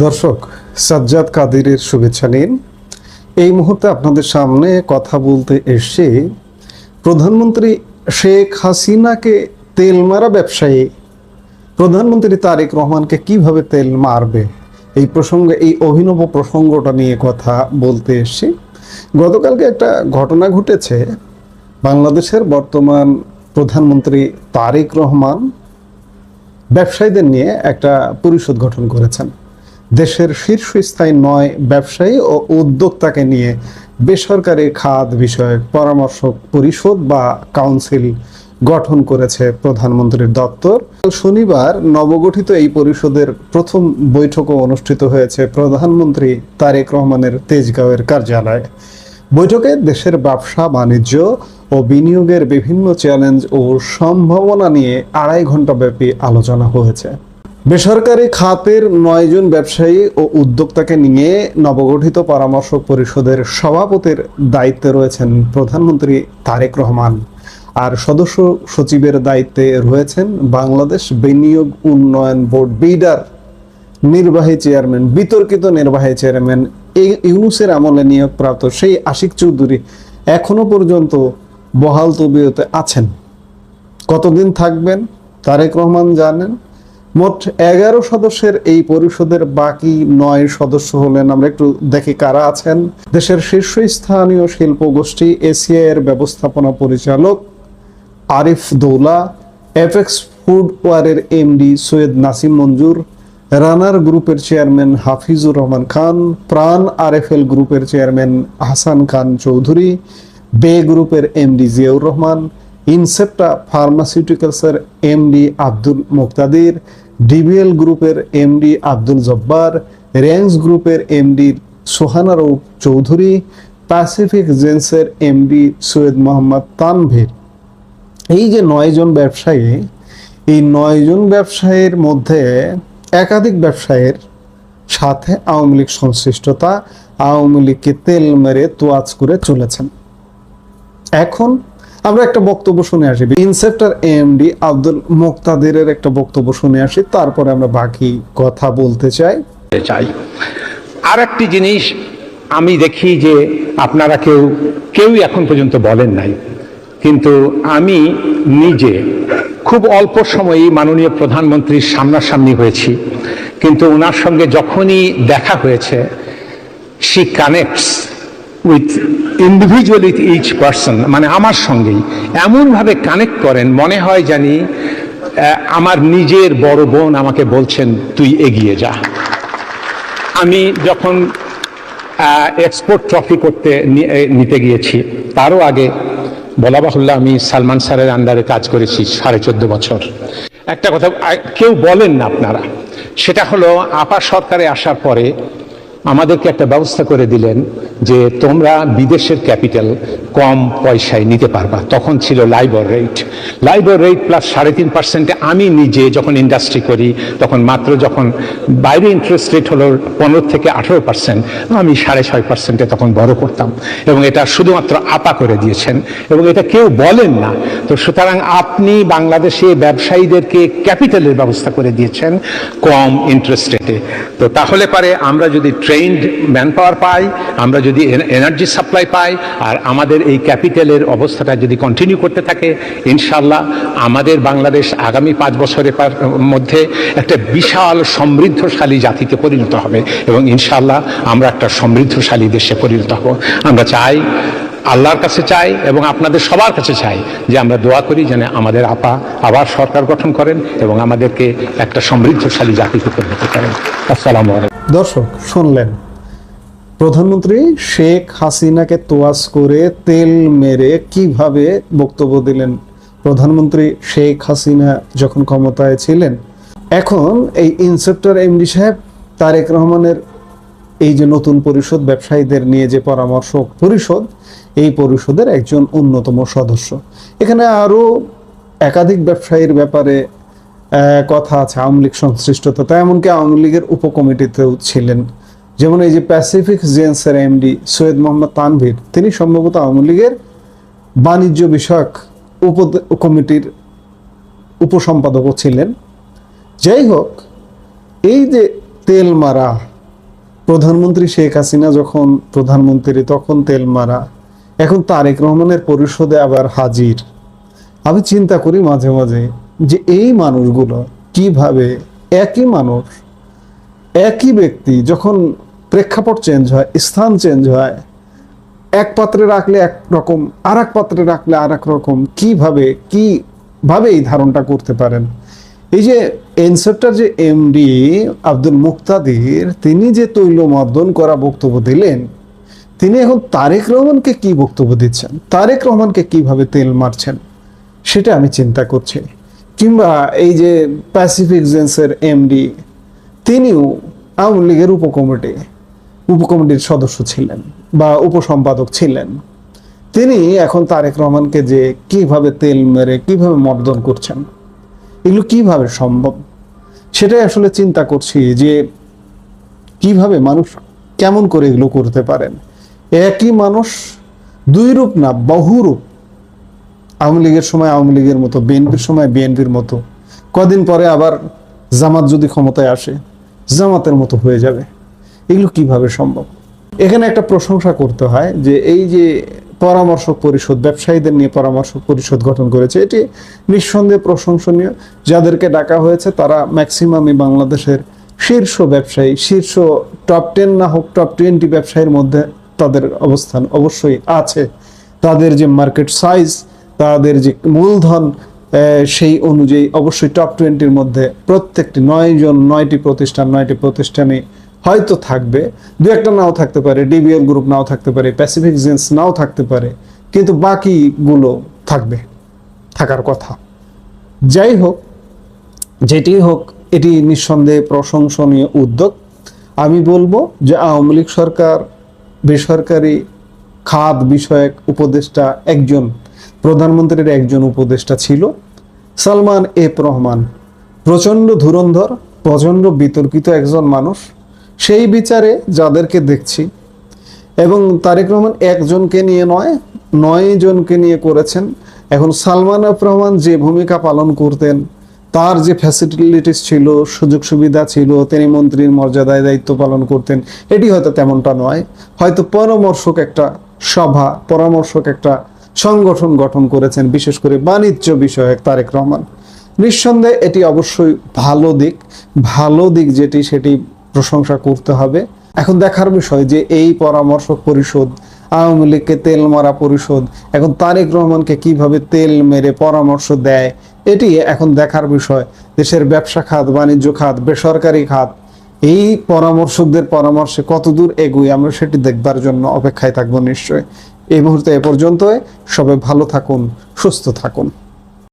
দর্শক, সাজ্জাদ কাদিরের শুভেচ্ছা নিন। এই মুহূর্তে আপনাদের সামনে কথা বলতে এসে প্রধানমন্ত্রী শেখ হাসিনাকে তেল মারা ব্যবসায়ী প্রধানমন্ত্রী তারেক রহমানকে কিভাবে তেল মারবে, এই প্রসঙ্গে, এই অভিনব প্রসঙ্গটা নিয়ে কথা বলতে এসেছি। গতকালকে একটা ঘটনা ঘটেছে। বাংলাদেশের বর্তমান প্রধানমন্ত্রী তারেক রহমান ব্যবসায়ীদের নিয়ে একটা পরিষদ গঠন করেছেন। দেশের শীর্ষস্থায়ী 9 ব্যবসায়ী ও উদ্যোক্তাকে নিয়ে বেসরকারি খাত বিষয়ক পরামর্শক পরিষদ বা কাউন্সিল গঠন করেছে প্রধানমন্ত্রীর দপ্তর। শনিবার নবগঠিত এই পরিষদের প্রথম বৈঠকও অনুষ্ঠিত হয়েছে প্রধানমন্ত্রী তারেক রহমানের তেজগাঁওয়ের কার্যালয়ে। বৈঠকে দেশের ব্যবসা বাণিজ্য ও বিনিয়োগের বিভিন্ন চ্যালেঞ্জ ও সম্ভাবনা নিয়ে 2.5 ঘন্টা ব্যাপী আলোচনা হয়েছে। বেসরকারি খাতের 9 জন ব্যবসায়ী ও উদ্যোক্তাকে নিয়ে নবগঠিত পরামর্শক পরিষদের সভাপতির দায়িত্বে রয়েছেন প্রধানমন্ত্রী তারেক রহমান, আর সদস্য সচিবের দায়িত্বে রয়েছেন বাংলাদেশ বিনিয়োগ উন্নয়ন বোর্ড বিডার নির্বাহী চেয়ারম্যান, বিতর্কিত নির্বাহী চেয়ারম্যান ইউনূসের আমলে নিয়োগপ্রাপ্ত সেই আশিক চৌধুরী এখনো পর্যন্ত বহাল তবিয়তে আছেন। কতদিন থাকবেন তারেক রহমান জানেন। মোট 11 সদস্যের এই পরিষদের বাকি 9 সদস্য হলেন, আমরা একটু দেখি কারা আছেন। দেশের শীর্ষস্থানীয় শিল্প গোষ্ঠী এশিয়া এর ব্যবস্থাপনা পরিচালক আরিফ দৌলা, এফএক্স ফুডওয়ারের এমডি সৈয়দ নাসিম মঞ্জুর, রানার গ্রুপের চেয়ারম্যান হাফিজুর রহমান খান, প্রাণ আরএফএল গ্রুপের চেয়ারম্যান আহসান খান চৌধুরী, বে গ্রুপের এমডি জিয়াউর রহমান, ইনসেপ্টা ফার্মাসিউটিক্যালসের এমডি আব্দুল মুক্তাদির, ডিবিএল গ্রুপের এমডি আব্দুল জব্বার, রেঞ্জ গ্রুপের এমডি সোহানা রৌফ চৌধুরী, প্যাসিফিক জেন্সের এমডি সৈয়দ মোহাম্মদ তানভীর। এই যে 9 জন ব্যবসায়ী, এই 9 জন ব্যবসায়ীর মধ্যে একাধিক ব্যবসায়ীর সাথে আওয়ামী লীগ সংশ্লিষ্টতা, আওয়ামী লীগকে তেল মেরে তোয়াজ করে চলেছেন। এখন আমরা একটা বক্তব্য শুনে আসি, ইনসেপ্টার এমডি আব্দুল মুক্তাদিরের একটা বক্তব্য শুনে আসি, তারপরে আমরা বাকি কথা বলতে চাই। আর একটি জিনিস আমি দেখি যে আপনারা কেউ এখন পর্যন্ত বলেন নাই, কিন্তু আমি নিজে খুব অল্প সময়ই মাননীয় প্রধানমন্ত্রীর সামনাসামনি হয়েছি, কিন্তু ওনার সঙ্গে যখনই দেখা হয়েছে, she connects with individual with each person, মানে আমার সঙ্গেই এমনভাবে কানেক্ট করেন, মনে হয় জানি আমার নিজের বড় বোন আমাকে বলছেন তুই এগিয়ে যা। আমি যখন এক্সপোর্ট ট্রফি নিতে গিয়েছি, তারও আগে বলা বাহুল্য আমি সালমান স্যারের আন্ডারে কাজ করেছি 14.5 বছর। একটা কথা কেউ বলেন না আপনারা, সেটা হলো আপা সরকারে আসার পরে আমাদেরকে একটা ব্যবস্থা করে দিলেন যে তোমরা বিদেশের ক্যাপিটাল কম পয়সায় নিতে পারবা। তখন ছিল লাইবর রেট প্লাস 3.5%। আমি নিজে যখন ইন্ডাস্ট্রি করি তখন মাত্র, যখন বাইরে ইন্টারেস্ট রেট হলো 15 থেকে 18%, আমি 6.5%-এ তখন বড় করতাম, এবং এটা শুধুমাত্র আপা করে দিয়েছেন, এবং এটা কেউ বলেন না। তো সুতরাং আপনি বাংলাদেশে ব্যবসায়ীদেরকে ক্যাপিটালের ব্যবস্থা করে দিয়েছেন কম ইন্টারেস্ট রেটে। তো তাহলে পারে আমরা যদি ট্রেন্ড ম্যান পাওয়ার পাই, আমরা যদি এনার্জি সাপ্লাই পাই, আর আমাদের এই ক্যাপিটালের অবস্থাটা যদি কন্টিনিউ করতে থাকে, ইনশাল্লাহ আমাদের বাংলাদেশ আগামী 5 বছরের মধ্যে একটা বিশাল সমৃদ্ধশালী জাতিতে পরিণত হবে, এবং ইনশাল্লাহ আমরা একটা সমৃদ্ধশালী দেশে পরিণত হব। আমরা চাই, আল্লাহর কাছে চাই এবং আপনাদের সবার কাছে চাই যে আমরা দোয়া করি যেন আমাদের আপা আবার সরকার গঠন করেন এবং আমাদেরকে একটা সমৃদ্ধশালী জাতিতে পরিণত করেন। আসসালামু আলাইকুম। দর্শক, শুনলেন প্রধানমন্ত্রী শেখ হাসিনাকে তোয়াজ করে তেল মেরে কিভাবে বক্তব্য দিলেন প্রধানমন্ত্রী শেখ হাসিনা যখন ক্ষমতায় ছিলেন। এখন এই ইনসেপ্টার এমডি সাহেব তারেক রহমানের এই যে নতুন পরিষদ, ব্যবসায়ীদের নিয়ে যে পরামর্শ পরিষদ, এই পরিষদের একজন অন্যতম সদস্য। এখানে আরো একাধিক ব্যবসায়ীর ব্যাপারে কথা আছে, আওয়ামী লীগ সংশ্লিষ্টতা, তাই এমনকি আওয়ামী লীগের উপকমিটিতেও ছিলেন। যেমন এই যে প্যাসিফিক জেন্সের এমডি সৈয়দ মোহাম্মদ তানভীর, তিনি সম্ভবত আওয়ামী লীগের বাণিজ্য বিষয়ক কমিটির উপসম্পাদকও ছিলেন। যাই হোক, এই যে তেল মারা প্রধানমন্ত্রী শেখ হাসিনা যখন প্রধানমন্ত্রী তখন তেল মারা, এখন তারেক রহমানের পরিষদে আবার হাজির। আমি চিন্তা করি মাঝে মাঝে যে এই মানুষগুলো কিভাবে, একই মানুষ একই ব্যক্তি যখন প্রেক্ষাপট চেঞ্জ হয়, স্থান চেঞ্জ হয়, এক পাত্রে রাখলে এক রকম, আর এক পাত্রে রাখলে আর এক রকম, কিভাবে এই ধারণটা করতে পারেন? এই যে এনসেপ্টার যে এমডি আব্দুল মুক্তাদির, তিনি যে তৈলমর্দন করা বক্তব্য দিলেন, তিনি এখন তারেক রহমানকে কি বক্তব্য দিচ্ছেন, তারেক রহমানকে কিভাবে তেল মারছেন, সেটা আমি চিন্তা করছি। কিংবা এই যে প্যাসিফিক জেন্সের এমডি, তিনিও আওয়ামী লীগের উপকমিটির সদস্য ছিলেন বা উপসম্পাদক ছিলেন। তিনি এখন তারেক রহমানকে যে কিভাবে তেল মেরে কিভাবে মর্দন করছেন, এগুলো কিভাবে সম্ভব, সেটাই আসলে চিন্তা করছি যে কিভাবে মানুষ কেমন করে এগুলো করতে পারেন। একই মানুষ, দুই রূপ না বহুরূপ। আওয়ামী লীগের সময় আওয়ামী লীগের মতো, বিএনপির সময় বিএনপির মতো, কদিন পরে আবার জামাত যদি ক্ষমতায় আসে জামাতের মতো হয়ে যাবে। এগুলো কিভাবে সম্ভব? এখানে একটা প্রশংসা করতে হয় যে এই যে পরামর্শক পরিষদ, ব্যবসায়ীদের নিয়ে পরামর্শক পরিষদ গঠন করেছে, এটি নিঃসন্দেহে প্রশংসনীয়। যাদেরকে ডাকা হয়েছে তারা ম্যাক্সিমামই বাংলাদেশের শীর্ষ ব্যবসায়ী, শীর্ষ টপ 10 না হোক টপ 20 ব্যবসায়ীর মধ্যে তাদের অবস্থান অবশ্যই আছে। তাদের যে মার্কেট সাইজ, তাদের যে মূলধন, সেই অনুযায়ী অবশ্যই টপ 20-র মধ্যে প্রত্যেকটি 9টি প্রতিষ্ঠানে হয়তো থাকবে, দু একটা নাও থাকতে পারে, ডিবিএল গ্রুপ নাও থাকতে পারে, প্যাসিফিক জেন্স নাও থাকতে পারে, কিন্তু বাকিগুলো থাকবে, থাকার কথা। যাই হোক, যেটি হোক, এটি নিঃসন্দেহে প্রশংসনীয় উদ্যোগ। আমি বলবো যে আওয়ামী লীগ সরকার বেসরকারি খাত বিষয়ক উপদেষ্টা, একজন প্রধানমন্ত্রীর একজন উপদেষ্টা ছিল সালমান এফ রহমান, প্রচণ্ড ধুরন্ধর, প্রচণ্ড বিতর্কিত একজন মানুষ। সেই বিচারে যাদেরকে দেখছি, এবং তারেক রহমান একজনকে নিয়ে নয়, 9 জনকে নিয়ে করেছেন। এখন সালমান এফ রহমান যে ভূমিকা পালন করতেন, তার যে ফ্যাসিলিটিস ছিল, সুযোগ সুবিধা ছিল, তিনি মন্ত্রীর মর্যাদায় দায়িত্ব পালন করতেন, এটি হয়তো তেমনটা নয়। হয়তো পরামর্শক একটা সভা, পরামর্শক একটা সংগঠন গঠন করেছেন, বিশেষ করে বাণিজ্য বিষয়ক তারেক রহমান। নিঃসন্দেহে এটি অবশ্যই ভালো দিক যেটি, সেটি প্রশংসা করতে হবে। এখন দেখার বিষয় যে এই পরামর্শক পরিষদ, আওয়ামী লীগকে তেল মারা পরিষদ, এখন তারেক রহমানকে কিভাবে তেল মেরে পরামর্শ দেয়, এটি এখন দেখার বিষয়। দেশের ব্যবসা খাত, বাণিজ্য খাত, বেসরকারি খাত, এই পরামর্শকদের পরামর্শে কতদূর এগোয়, আমরা সেটি দেখবার জন্য অপেক্ষায় থাকবো নিশ্চয়। এই মুহূর্তে এ পর্যন্তই। সবাই ভালো থাকুন, সুস্থ থাকুন।